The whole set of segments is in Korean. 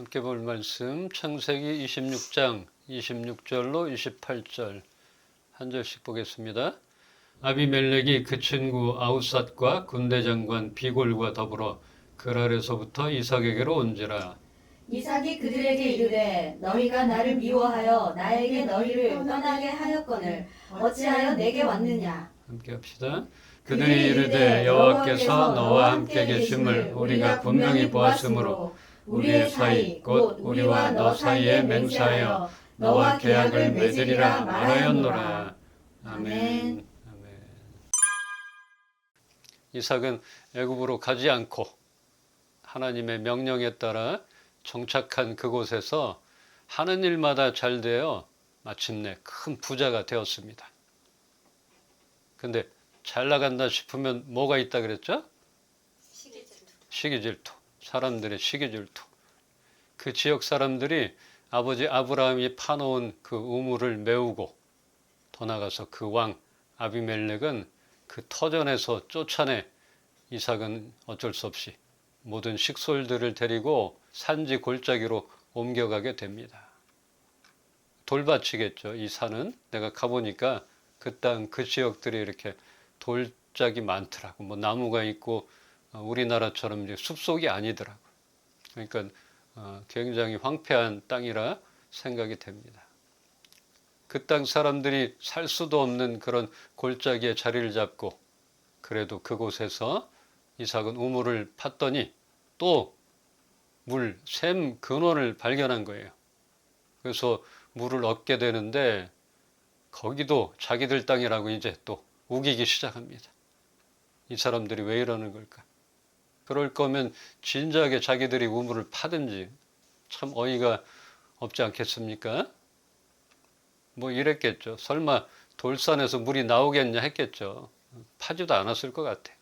함께 볼 말씀 창세기 26장 26절로 28절 한 절씩 보겠습니다. 아비멜렉이 그 친구 아우삿과 군대장관 비골과 더불어 그랄에서부터 이삭에게로 온지라. 이삭이 그들에게 이르되 너희가 나를 미워하여 나에게 너희를 떠나게 하였거늘 어찌하여 내게 왔느냐. 함께 합시다. 그들이 이르되 여호와께서 너와 함께 계심을 우리가 분명히 보았으므로 우리의 사이 곧 우리와 너 사이에 맹세하여 너와 계약을 맺으리라 말하였노라. 아멘. 아멘. 이삭은 애굽으로 가지 않고 하나님의 명령에 따라 정착한 그곳에서 하는 일마다 잘 되어 마침내 큰 부자가 되었습니다. 근데 잘 나간다 싶으면 뭐가 있다 그랬죠? 시기질투. 사람들의 시기질투. 그 지역 사람들이 아버지 아브라함이 파놓은 그 우물을 메우고 더 나가서 그 왕 아비멜렉은 그 터전에서 쫓아내 이삭은 어쩔 수 없이 모든 식솔들을 데리고 산지 골짜기로 옮겨가게 됩니다. 돌밭이겠죠. 이 산은 내가 가보니까 그 땅 그 지역들이 이렇게 돌짝이 많더라고. 뭐 나무가 있고 우리나라처럼 이제 숲속이 아니더라고. 그러니까 굉장히 황폐한 땅이라 생각이 됩니다. 그 땅 사람들이 살 수도 없는 그런 골짜기에 자리를 잡고 그래도 그곳에서 이삭은 우물을 팠더니 또 샘 근원을 발견한 거예요. 그래서 물을 얻게 되는데 거기도 자기들 땅이라고 이제 또 우기기 시작합니다. 이 사람들이 왜 이러는 걸까? 그럴 거면 진작에 자기들이 우물을 파든지 참 어이가 없지 않겠습니까? 뭐 이랬겠죠. 설마 돌산에서 물이 나오겠냐 했겠죠. 파지도 않았을 것 같아요.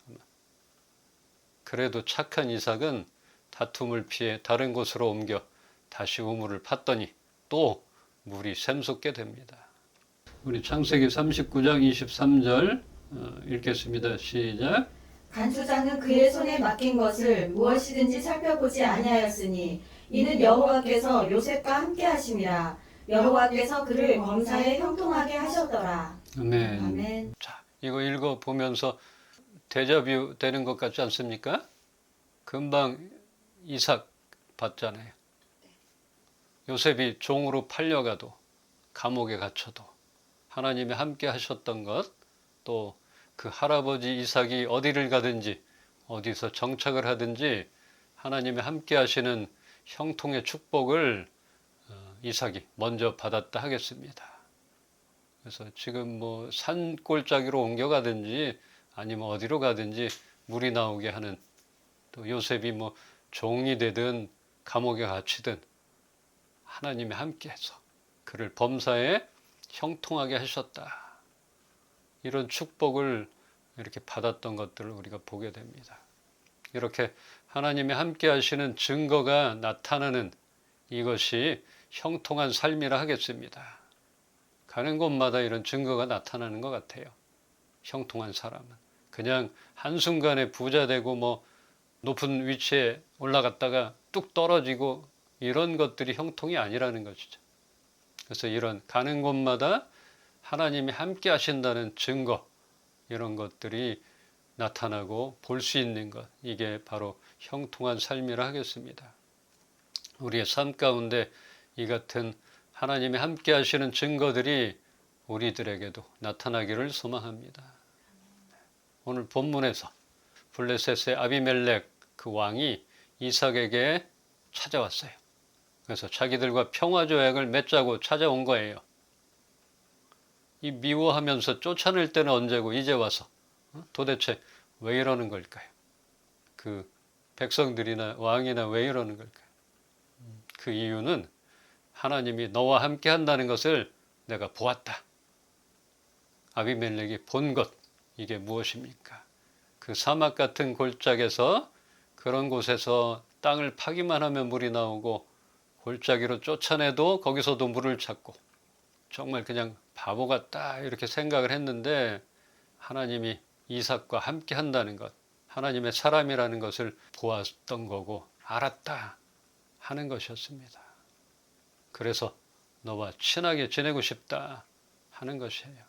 그래도 착한 이삭은 다툼을 피해 다른 곳으로 옮겨 다시 우물을 팠더니 또 물이 샘솟게 됩니다. 우리 창세기 39장 23절 읽겠습니다. 시작. 간수장은 그의 손에 맡긴 것을 무엇이든지 살펴보지 아니하였으니 이는 여호와께서 요셉과 함께 하심이라. 여호와께서 그를 범사에 형통하게 하셨더라. 아멘. 아멘. 자, 이거 읽어보면서 데자뷰 되는 것 같지 않습니까? 금방 이삭 봤잖아요. 요셉이 종으로 팔려가도 감옥에 갇혀도 하나님이 함께 하셨던 것, 또 그 할아버지 이삭이 어디를 가든지 어디서 정착을 하든지 하나님이 함께 하시는 형통의 축복을 이삭이 먼저 받았다 하겠습니다. 그래서 지금 뭐 산골짜기로 옮겨가든지 아니면 어디로 가든지 물이 나오게 하는, 또 요셉이 뭐 종이 되든 감옥에 갇히든 하나님이 함께해서 그를 범사에 형통하게 하셨다. 이런 축복을 이렇게 받았던 것들을 우리가 보게 됩니다. 이렇게 하나님이 함께 하시는 증거가 나타나는 이것이 형통한 삶이라 하겠습니다. 가는 곳마다 이런 증거가 나타나는 것 같아요. 형통한 사람은 그냥 한순간에 부자 되고 뭐 높은 위치에 올라갔다가 뚝 떨어지고 이런 것들이 형통이 아니라는 것이죠. 그래서 이런 가는 곳마다 하나님이 함께 하신다는 증거, 이런 것들이 나타나고 볼 수 있는 것, 이게 바로 형통한 삶이라 하겠습니다. 우리의 삶 가운데 이 같은 하나님이 함께 하시는 증거들이 우리들에게도 나타나기를 소망합니다. 오늘 본문에서 블레셋의 아비멜렉 그 왕이 이삭에게 찾아왔어요. 그래서 자기들과 평화조약을 맺자고 찾아온 거예요. 이 미워하면서 쫓아낼 때는 언제고 이제 와서 도대체 왜 이러는 걸까요? 그 백성들이나 왕이나 왜 이러는 걸까요? 그 이유는 하나님이 너와 함께 한다는 것을 내가 보았다. 아비멜렉이 본 것, 이게 무엇입니까? 그 사막 같은 골짜기에서 그런 곳에서 땅을 파기만 하면 물이 나오고 골짜기로 쫓아내도 거기서도 물을 찾고 정말 그냥 바보 같다 이렇게 생각을 했는데 하나님이 이삭과 함께 한다는 것, 하나님의 사람이라는 것을 보았던 거고 알았다. 하는 것이었습니다. 그래서 너와 친하게 지내고 싶다 하는 것이에요.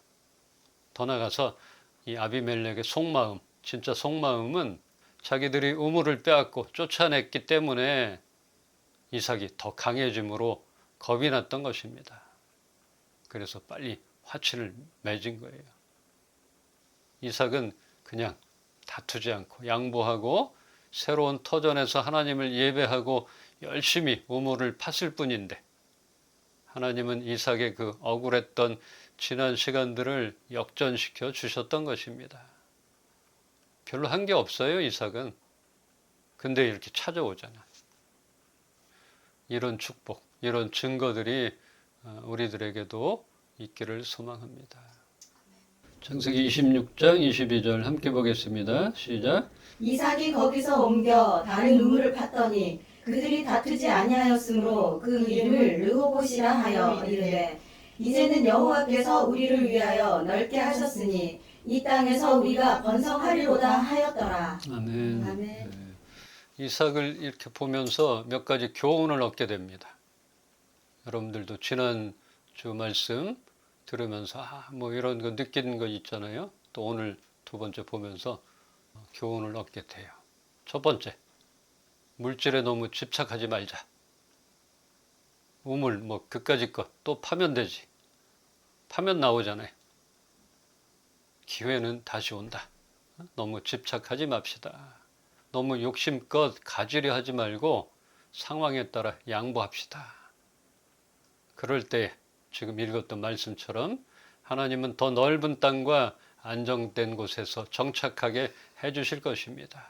더 나아가서 이 아비멜렉의 속마음, 진짜 속마음은 자기들이 우물을 빼앗고 쫓아냈기 때문에 이삭이 더 강해짐으로 겁이 났던 것입니다. 그래서 빨리 화친을 맺은 거예요. 이삭은 그냥 다투지 않고 양보하고 새로운 터전에서 하나님을 예배하고 열심히 우물을 팠을 뿐인데 하나님은 이삭의 그 억울했던 지난 시간들을 역전시켜 주셨던 것입니다. 별로 한 게 없어요, 이삭은. 근데 이렇게 찾아오잖아. 이런 축복, 이런 증거들이 우리들에게도 있기를 소망합니다. 창세기 26장 22절 함께 보겠습니다. 시작. 이삭이 거기서 옮겨 다른 우물을 팠더니 그들이 다투지 아니하였으므로 그 이름을 르호봇이라 하여 이르되 이제는 여호와께서 우리를 위하여 넓게 하셨으니 이 땅에서 우리가 번성하리로다 하였더라. 아멘. 아멘. 네. 이삭을 이렇게 보면서 몇 가지 교훈을 얻게 됩니다. 여러분들도 지난 주 말씀 들으면서 뭐 이런 거 느끼는 거 있잖아요. 또 오늘 두 번째 보면서 교훈을 얻게 돼요. 첫 번째, 물질에 너무 집착하지 말자. 우물 뭐 그까짓 것 또 파면 되지. 파면 나오잖아요. 기회는 다시 온다. 너무 집착하지 맙시다. 너무 욕심껏 가지려 하지 말고 상황에 따라 양보합시다. 그럴 때 지금 읽었던 말씀처럼 하나님은 더 넓은 땅과 안정된 곳에서 정착하게 해주실 것입니다.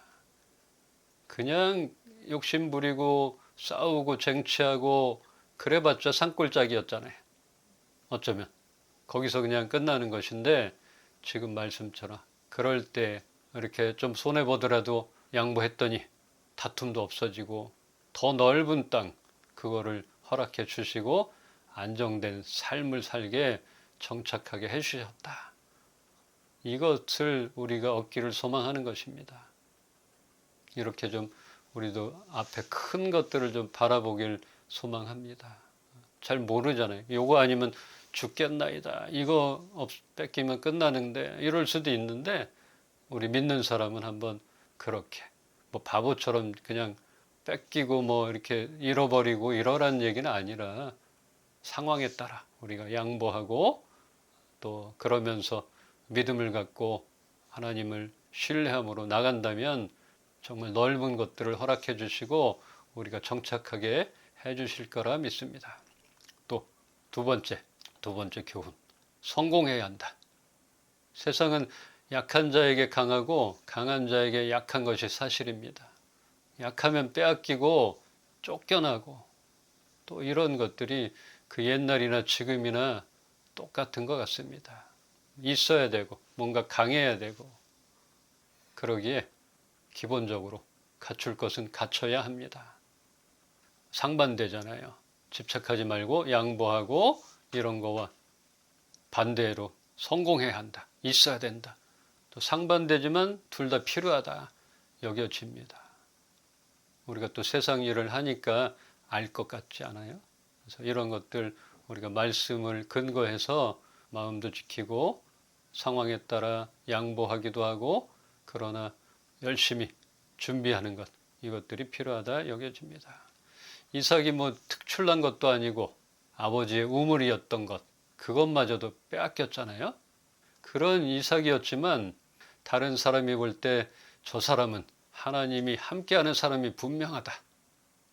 그냥 욕심 부리고 싸우고 쟁취하고 그래봤자 산골짜기였잖아요. 어쩌면 거기서 그냥 끝나는 것인데 지금 말씀처럼 그럴 때 이렇게 좀 손해보더라도 양보했더니 다툼도 없어지고 더 넓은 땅 그거를 허락해 주시고 안정된 삶을 살게 정착하게 해주셨다. 이것을 우리가 얻기를 소망하는 것입니다. 이렇게 좀 우리도 앞에 큰 것들을 좀 바라보길 소망합니다. 잘 모르잖아요. 요거 아니면 죽겠나이다. 이거 뺏기면 끝나는데 이럴 수도 있는데 우리 믿는 사람은 한번 그렇게 뭐 바보처럼 그냥 뺏기고 뭐 이렇게 잃어버리고 이러란 얘기는 아니라 상황에 따라 우리가 양보하고 또 그러면서 믿음을 갖고 하나님을 신뢰함으로 나간다면 정말 넓은 것들을 허락해 주시고 우리가 정착하게 해 주실 거라 믿습니다. 또 두 번째 교훈. 성공해야 한다. 세상은 약한 자에게 강하고 강한 자에게 약한 것이 사실입니다. 약하면 빼앗기고 쫓겨나고 또 이런 것들이 그 옛날이나 지금이나 똑같은 것 같습니다. 있어야 되고 뭔가 강해야 되고 그러기에 기본적으로 갖출 것은 갖춰야 합니다. 상반되잖아요. 집착하지 말고 양보하고 이런 거와 반대로 성공해야 한다. 있어야 된다. 또 상반되지만 둘 다 필요하다. 여겨집니다. 우리가 또 세상 일을 하니까 알 것 같지 않아요? 그래서 이런 것들 우리가 말씀을 근거해서 마음도 지키고 상황에 따라 양보하기도 하고 그러나 열심히 준비하는 것 이것들이 필요하다 여겨집니다. 이삭이 뭐 특출난 것도 아니고 아버지의 우물이었던 것 그것마저도 빼앗겼잖아요. 그런 이삭이었지만 다른 사람이 볼 때 저 사람은 하나님이 함께하는 사람이 분명하다.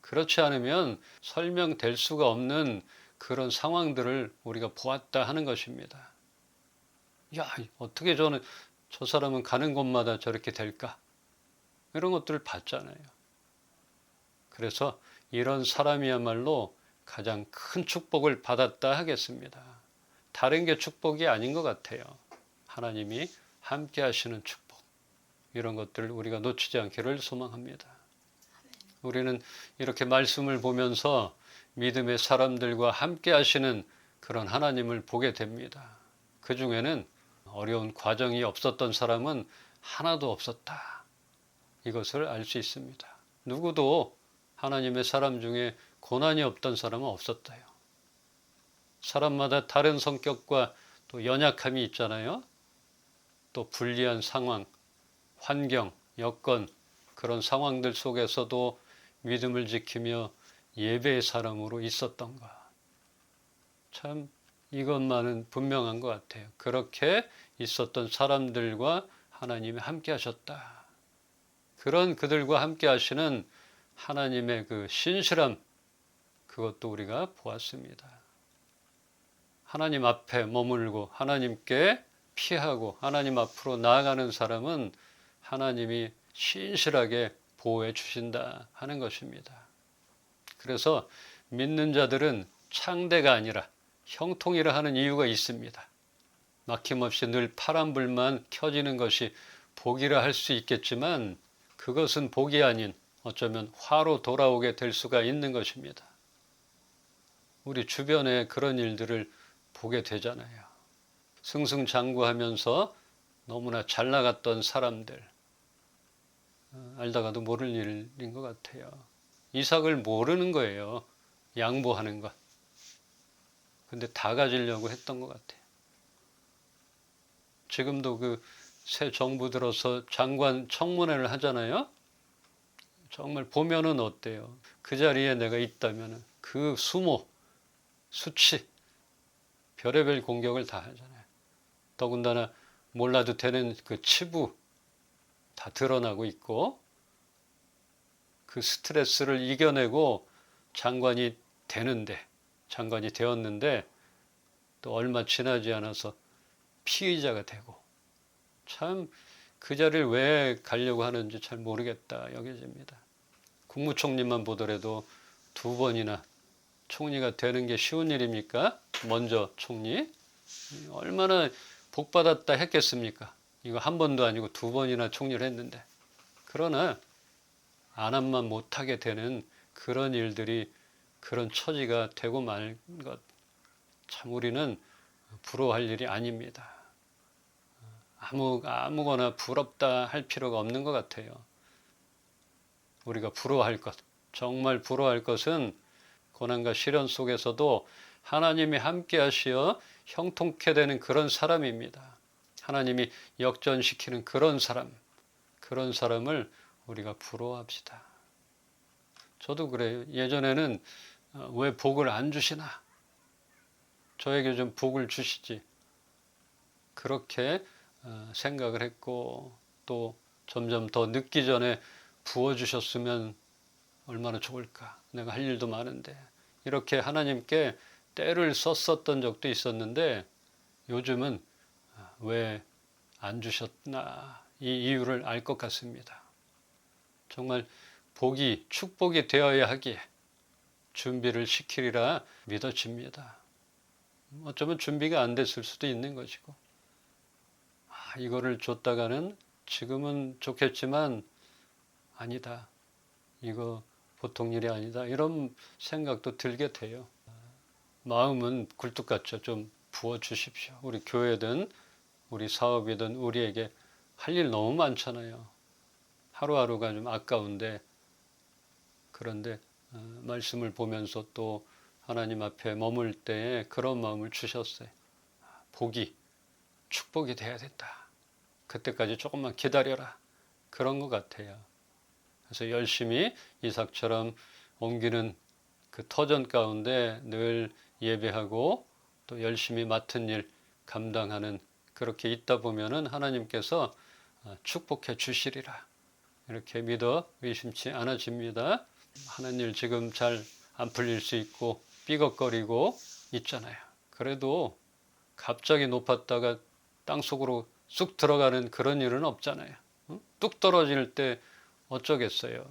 그렇지 않으면 설명될 수가 없는 그런 상황들을 우리가 보았다 하는 것입니다. 야, 어떻게 저 사람은 가는 곳마다 저렇게 될까? 이런 것들을 봤잖아요. 그래서 이런 사람이야말로 가장 큰 축복을 받았다 하겠습니다. 다른 게 축복이 아닌 것 같아요. 하나님이 함께 하시는 축복. 이런 것들을 우리가 놓치지 않기를 소망합니다. 우리는 이렇게 말씀을 보면서 믿음의 사람들과 함께 하시는 그런 하나님을 보게 됩니다. 그 중에는 어려운 과정이 없었던 사람은 하나도 없었다. 이것을 알 수 있습니다. 누구도 하나님의 사람 중에 고난이 없던 사람은 없었대요. 사람마다 다른 성격과 또 연약함이 있잖아요. 또 불리한 상황, 환경, 여건, 그런 상황들 속에서도 믿음을 지키며 예배의 사람으로 있었던가. 참 이것만은 분명한 것 같아요. 그렇게 있었던 사람들과 하나님이 함께 하셨다. 그런 그들과 함께 하시는 하나님의 그 신실함, 그것도 우리가 보았습니다. 하나님 앞에 머물고 하나님께 피하고 하나님 앞으로 나아가는 사람은 하나님이 신실하게 보호해 주신다 하는 것입니다. 그래서 믿는 자들은 창대가 아니라 형통이라 하는 이유가 있습니다. 막힘없이 늘 파란불만 켜지는 것이 복이라 할 수 있겠지만 그것은 복이 아닌 어쩌면 화로 돌아오게 될 수가 있는 것입니다. 우리 주변에 그런 일들을 보게 되잖아요. 승승장구하면서 너무나 잘 나갔던 사람들, 알다가도 모를 일인 것 같아요. 이삭을 모르는 거예요. 양보하는 것. 근데 다 가지려고 했던 것 같아요. 지금도 그 새 정부 들어서 장관 청문회를 하잖아요. 정말 보면은 어때요? 그 자리에 내가 있다면 그 수모, 수치, 별의별 공격을 다 하잖아요. 더군다나 몰라도 되는 그 치부 다 드러나고 있고 그 스트레스를 이겨내고 장관이 되었는데 또 얼마 지나지 않아서 피의자가 되고 참 그 자리를 왜 가려고 하는지 잘 모르겠다 여겨집니다. 국무총리만 보더라도 2번이나 총리가 되는 게 쉬운 일입니까? 먼저 총리. 얼마나 복받았다 했겠습니까? 이거 한 번도 아니고 2번이나 총리를 했는데. 그러나 안 한만 못하게 되는 그런 일들이 그런 처지가 되고 말 것. 참 우리는 부러워할 일이 아닙니다. 아무거나 부럽다 할 필요가 없는 것 같아요. 우리가 부러워할 것, 정말 부러워할 것은 고난과 시련 속에서도 하나님이 함께 하시어 형통케 되는 그런 사람입니다. 하나님이 역전시키는 그런 사람을 우리가 부러워합시다. 저도 그래요. 예전에는 왜 복을 안 주시나? 저에게 좀 복을 주시지. 그렇게 생각을 했고 또 점점 더 늦기 전에 부어주셨으면 얼마나 좋을까. 내가 할 일도 많은데. 이렇게 하나님께 때를 썼었던 적도 있었는데 요즘은 왜 안 주셨나 이 이유를 알 것 같습니다. 정말 축복이 되어야 하기에 준비를 시키리라 믿어집니다. 어쩌면 준비가 안 됐을 수도 있는 것이고 이거를 줬다가는 지금은 좋겠지만 아니다. 이거 보통 일이 아니다. 이런 생각도 들게 돼요. 마음은 굴뚝 같죠. 좀 부어주십시오. 우리 교회든 우리 사업이든 우리에게 할 일 너무 많잖아요. 하루하루가 좀 아까운데 그런데 말씀을 보면서 또 하나님 앞에 머물 때에 그런 마음을 주셨어요. 축복이 돼야 된다. 그때까지 조금만 기다려라. 그런 것 같아요. 그래서 열심히 이삭처럼 옮기는 그 터전 가운데 늘 예배하고 또 열심히 맡은 일 감당하는 그렇게 있다 보면은 하나님께서 축복해 주시리라. 이렇게 믿어 의심치 않아집니다. 하는 일 지금 잘 안 풀릴 수 있고 삐걱거리고 있잖아요. 그래도 갑자기 높았다가 땅속으로 쑥 들어가는 그런 일은 없잖아요. 뚝 떨어질 때 어쩌겠어요.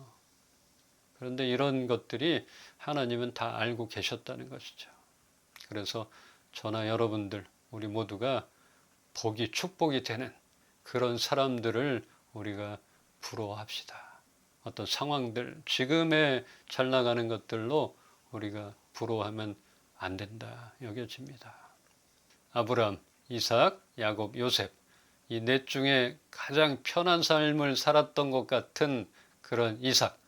그런데 이런 것들이 하나님은 다 알고 계셨다는 것이죠. 그래서 저나 여러분들 우리 모두가 축복이 되는 그런 사람들을 우리가 부러워합시다. 어떤 상황들, 지금의 잘 나가는 것들로 우리가 부러워하면 안 된다 여겨집니다. 아브라함, 이삭, 야곱, 요셉 이 넷 중에 가장 편한 삶을 살았던 것 같은 그런 이삭.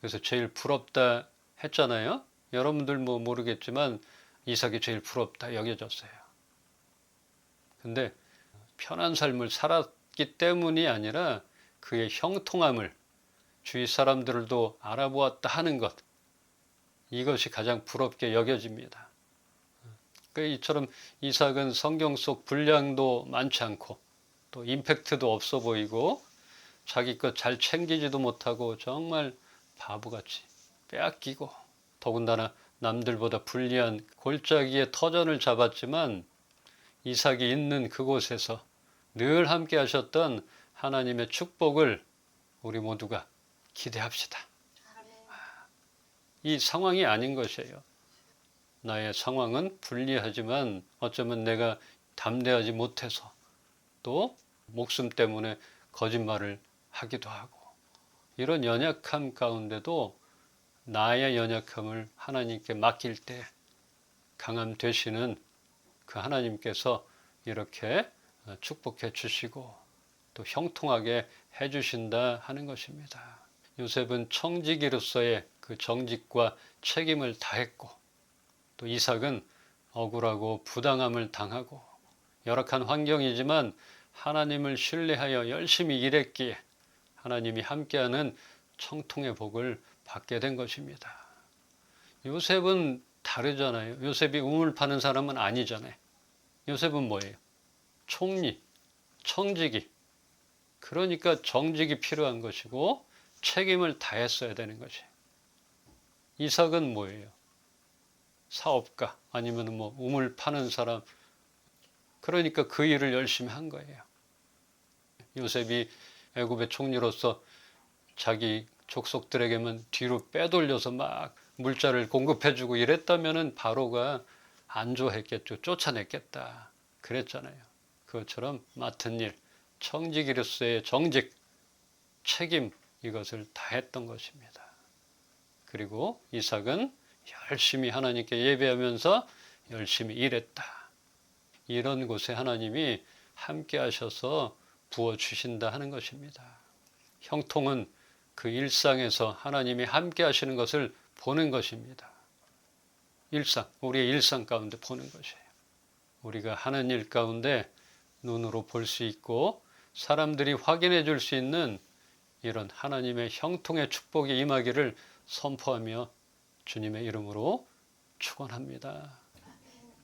그래서 제일 부럽다 했잖아요. 여러분들 뭐 모르겠지만 이삭이 제일 부럽다 여겨졌어요. 근데 편한 삶을 살았기 때문이 아니라 그의 형통함을 주위 사람들도 알아보았다 하는 것, 이것이 가장 부럽게 여겨집니다. 이처럼 이삭은 성경 속 분량도 많지 않고 또 임팩트도 없어 보이고 자기 것 잘 챙기지도 못하고 정말 바보같이 빼앗기고, 더군다나 남들보다 불리한 골짜기의 터전을 잡았지만 이삭이 있는 그곳에서 늘 함께 하셨던 하나님의 축복을 우리 모두가 기대합시다. 이 상황이 아닌 것이에요. 나의 상황은 불리하지만 어쩌면 내가 담대하지 못해서 또 목숨 때문에 거짓말을 하기도 하고, 이런 연약함 가운데도 나의 연약함을 하나님께 맡길 때 강함 되시는 그 하나님께서 이렇게 축복해 주시고 또 형통하게 해 주신다 하는 것입니다. 요셉은 청지기로서의 그 정직과 책임을 다했고, 또 이삭은 억울하고 부당함을 당하고 열악한 환경이지만 하나님을 신뢰하여 열심히 일했기에 하나님이 함께하는 청통의 복을 받게 된 것입니다. 요셉은 다르잖아요. 요셉이 우물 파는 사람은 아니잖아요. 요셉은 뭐예요? 총리, 청지기. 그러니까 정직이 필요한 것이고 책임을 다했어야 되는 것이에요. 이삭은 뭐예요? 사업가, 아니면 뭐 우물 파는 사람. 그러니까 그 일을 열심히 한 거예요. 요셉이 애굽의 총리로서 자기 족속들에게만 뒤로 빼돌려서 막 물자를 공급해주고 이랬다면은 바로가 안 좋아했겠죠. 쫓아냈겠다. 그랬잖아요. 그것처럼 맡은 일, 청지기로서의 정직, 책임, 이것을 다했던 것입니다. 그리고 이삭은 열심히 하나님께 예배하면서 열심히 일했다. 이런 곳에 하나님이 함께 하셔서 부어주신다 하는 것입니다. 형통은 그 일상에서 하나님이 함께 하시는 것을 보는 것입니다. 일상, 우리의 일상 가운데 보는 것이에요. 우리가 하는 일 가운데 눈으로 볼 수 있고 사람들이 확인해 줄 수 있는 이런 하나님의 형통의 축복이 임하기를 선포하며 주님의 이름으로 축원합니다.